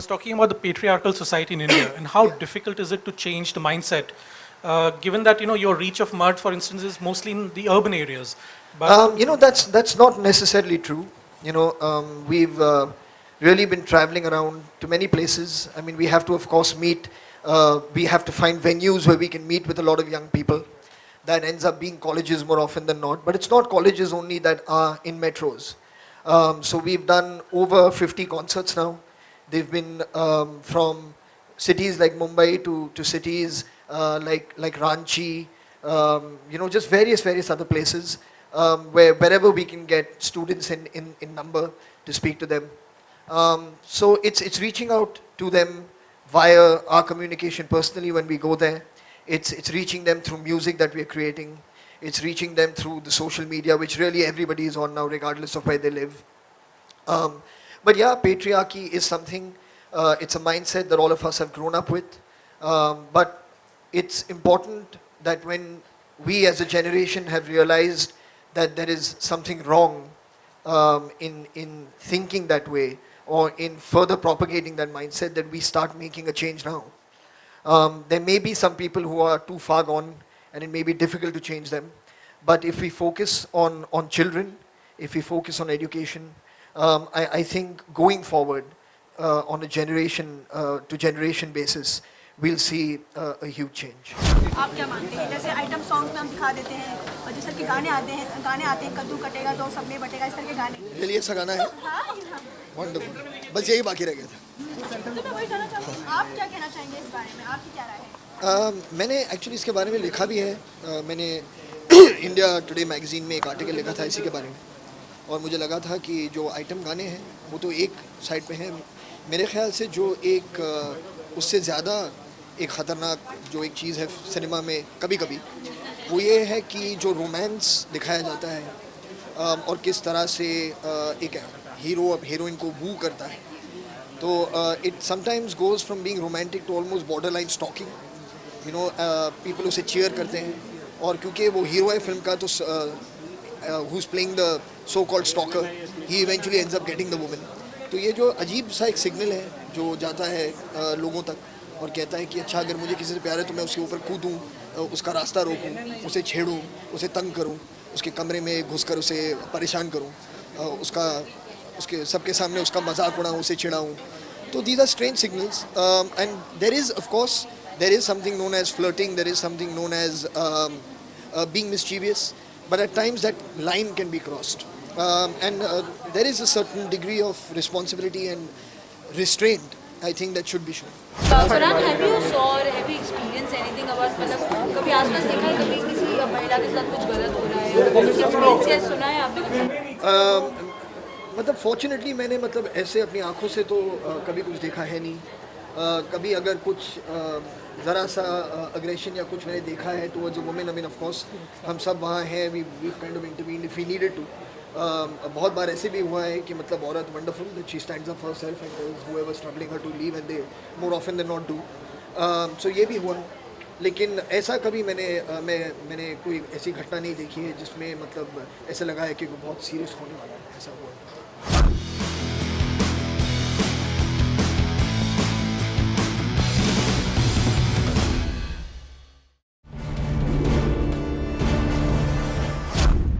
was talking about the patriarchal society in India and how difficult is it to change the mindset, given that your reach of mud, for instance, is mostly in the urban areas. But That's not necessarily true. We've really been traveling around to many places. I mean, we have to, of course, meet. We have to find venues where we can meet with a lot of young people. That ends up being colleges more often than not. But it's not colleges only that are in metros. So we've done over 50 concerts now. They've been from cities like Mumbai to cities like Ranchi, just various other places wherever we can get students in number to speak to them. So it's reaching out to them via our communication personally when we go there. It's reaching them through music that we're creating. It's reaching them through the social media, which really everybody is on now, regardless of where they live. But yeah, patriarchy is something, it's a mindset that all of us have grown up with. But it's important that when we as a generation have realized that there is something wrong in thinking that way or in further propagating that mindset, that we start making a change now. There may be some people who are too far gone and it may be difficult to change them. But if we focus on children, if we focus on education, I think going forward on a generation to generation basis, we'll see a huge change. आप क्या मानते हैं? जैसे item songs में हम दिखा देते हैं और जिस तरह के गाने आते हैं कद्दू कटेगा तो सब में बटेगा, इस तरह के गाने। रियली ऐसा गाना है? वंडरफुल। बस यही बाकी रह गया था। तो मैं वही जानना चाहूँगी, आप क्या कहना चाहेंगे इस बारे में? आपकी क्या राय है? मैंने एक्चुअली इसके बारे में लिखा भी है। मैंने इंडिया टुडे मैगजीन में एक आर्टिकल लिखा था इसी के बारे में, और मुझे लगा था कि जो आइटम गाने हैं वो तो एक साइड पे हैं, मेरे ख्याल से जो एक उससे ज़्यादा एक ख़तरनाक जो एक चीज़ है सिनेमा में कभी कभी, वो ये है कि जो रोमांस दिखाया जाता है और किस तरह से एक हीरो अब हीरोइन को वू करता है, तो it sometimes goes from being romantic to almost border line stalking. People उसे चीयर करते हैं, और क्योंकि वो हीरो है फिल्म का, तो who is playing the so called stalker, he eventually ends up getting the woman. तो ये जो अजीब सा एक सिग्नल है जो जाता है लोगों तक और कहता है कि अच्छा, अगर मुझे किसी से प्यार है तो मैं उसके ऊपर कूदूँ, उसका रास्ता रोकूँ, उसे छेड़ूँ, उसे तंग करूँ, उसके कमरे में घुसकर उसे परेशान करूँ, उसके सबके सामने उसका मजाक उड़ाऊँ, उसे चिढ़ाऊँ। तो these are strange signals, and there is of course there is something known as flirting, there is something known as being mischievous, but at times that line can be crossed, and there is a certain degree of responsibility and restraint, I think, that should be shown. Farhan, have you saw or have you experienced anything about, मतलब कभी आसपास देखा है कभी किसी महिला के साथ कुछ गलत हो रहा है, कुछ एक्सपीरियंस सुना है आपने? मतलब फॉर्चुनेटली मैंने ऐसे अपनी आंखों से तो कभी कुछ देखा है नहीं। कभी अगर कुछ ज़रा सा अग्रेशन या कुछ मैंने देखा है towards a women, I mean of course हम सब वहाँ हैं, we kind of intervene if we needed to. बहुत बार ऐसे भी हुआ है कि औरत wonderful that she stands up for herself and tells whoever struggling her to leave, and they more often than not do. So ये भी हुआ, लेकिन ऐसा कभी मैंने कोई ऐसी घटना नहीं देखी है जिसमें ऐसा लगा है कि बहुत सीरियस होने वाला है, ऐसा हुआ।